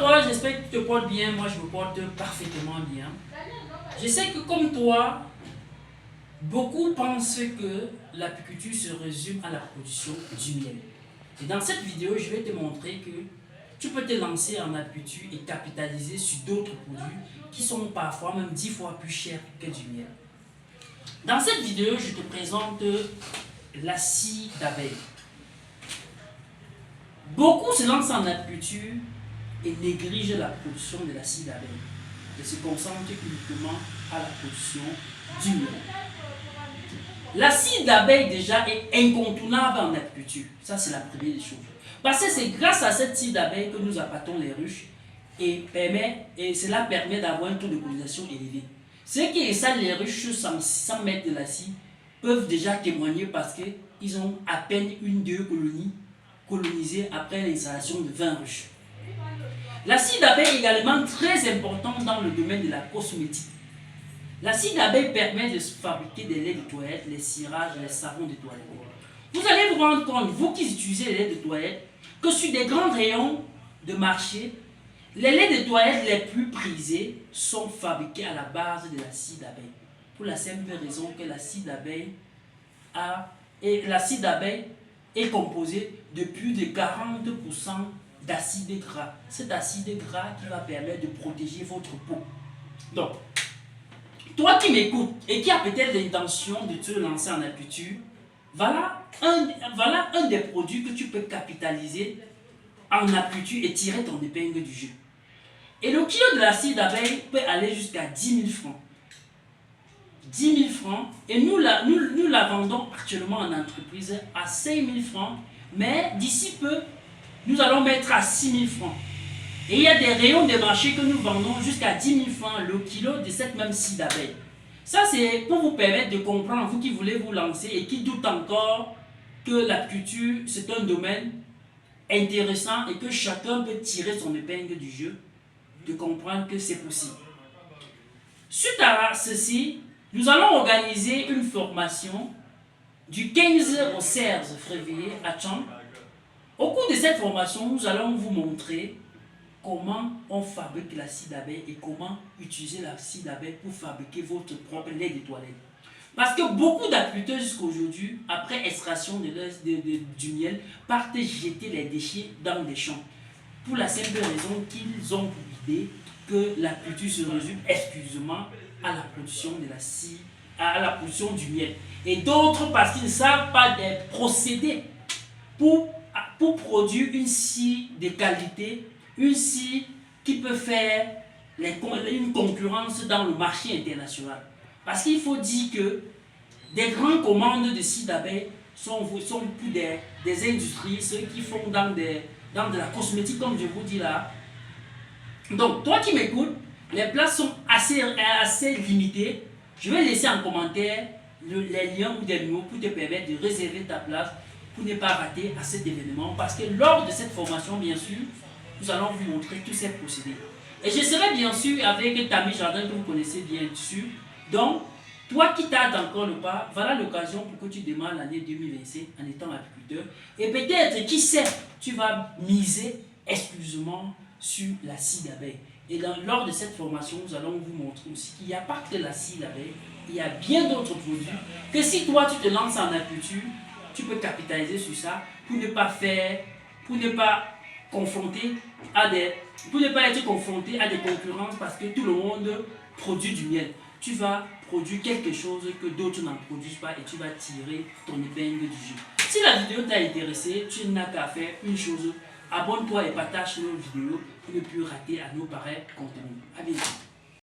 toi, j'espère que tu te portes bien. Moi, je me porte parfaitement bien. Je sais que comme toi, beaucoup pensent que l'apiculture se résume à la production du miel. Et dans cette vidéo, je vais te montrer que tu peux te lancer en apiculture et capitaliser sur d'autres produits qui sont parfois même 10 fois plus chers que du miel. Dans cette vidéo, je te présente la scie d'abeille. Beaucoup se lancent en apiculture et négligent la production de la scie d'abeille et se concentrent uniquement à la production du miel. La scie d'abeille déjà est incontournable en apiculture. Ça, c'est la première des choses. Parce que c'est grâce à cette scie d'abeille que nous appâtons les ruches et cela permet d'avoir un taux de pollinisation élevé. Ceux qui installent les ruches sans mettre de la scie peuvent déjà témoigner parce qu'ils ont à peine une ou deux colonies colonisées après l'installation de 20 ruches. La scie d'abeille est également très importante dans le domaine de la cosmétique. La scie d'abeille permet de fabriquer des laits de toilette, les cirages, les savons de toilette. Vous allez vous rendre compte, vous qui utilisez les laits de toilette, que sur des grands rayons de marché, les laits de toilette les plus prisés sont fabriqués à la base de la scie d'abeille. Pour la simple raison que la scie d'abeille est composée de plus de 40% d'acide gras. Cet acide gras qui va permettre de protéger votre peau. Donc, toi qui m'écoutes et qui as peut-être l'intention de te lancer en apiculture, voilà un des produits que tu peux capitaliser en apiculture et tirer ton épingle du jeu. Et le kilo de la scie d'abeille peut aller jusqu'à 10 000 francs. 10 000 francs. Et nous la vendons actuellement en entreprise à 5 000 francs. Mais d'ici peu, nous allons mettre à 6 000 francs. Et il y a des rayons de marché que nous vendons jusqu'à 10 000 francs le kilo de cette même scie d'abeille. Ça, c'est pour vous permettre de comprendre, vous qui voulez vous lancer et qui doutent encore que l'apiculture, c'est un domaine intéressant et que chacun peut tirer son épingle du jeu, de comprendre que c'est possible. Suite à ceci, nous allons organiser une formation du 15 au 16 février à Tchang. Au cours de cette formation, nous allons vous montrer comment on fabrique la scie d'abeille et comment utiliser la scie d'abeille pour fabriquer votre propre lait de toilette. Parce que beaucoup d'apiculteurs jusqu'à aujourd'hui, après extraction du miel, partent jeter les déchets dans des champs. Pour la simple raison qu'ils ont l'idée que l'apiculture se résume exclusivement à la production de la scie, à la production du miel. Et d'autres parce qu'ils ne savent pas des procédés pour produire une scie de qualité, une scie qui peut faire une concurrence dans le marché international. Parce qu'il faut dire que des grandes commandes de scie d'abeille sont plus des industries, ceux qui font dans de la cosmétique, comme je vous dis là. Donc, toi qui m'écoutes, les places sont assez limitées. Je vais laisser en commentaire les liens ou des numéros pour te permettre de réserver ta place pour ne pas rater à cet événement. Parce que lors de cette formation, bien sûr, nous allons vous montrer tous ces procédés. Et je serai bien sûr avec Tammy Jardin que vous connaissez bien sûr. Donc, toi qui tardes encore le pas, voilà l'occasion pour que tu démarres l'année 2025 en étant apiculteur. Et peut-être, qui sait, tu vas miser exclusivement sur la scie d'abeille. Et lors de cette formation, nous allons vous montrer aussi qu'il n'y a pas que la scie d'abeille, il y a bien d'autres produits que si toi tu te lances en apiculture, tu peux capitaliser sur ça pour ne pas être confronté à des concurrences parce que tout le monde produit du miel. Tu vas produire quelque chose que d'autres n'en produisent pas et tu vas tirer ton épingle du jeu. Si la vidéo t'a intéressé, tu n'as qu'à faire une chose, abonne-toi et partage nos vidéos pour ne plus rater à nos pareils contenus. À bientôt.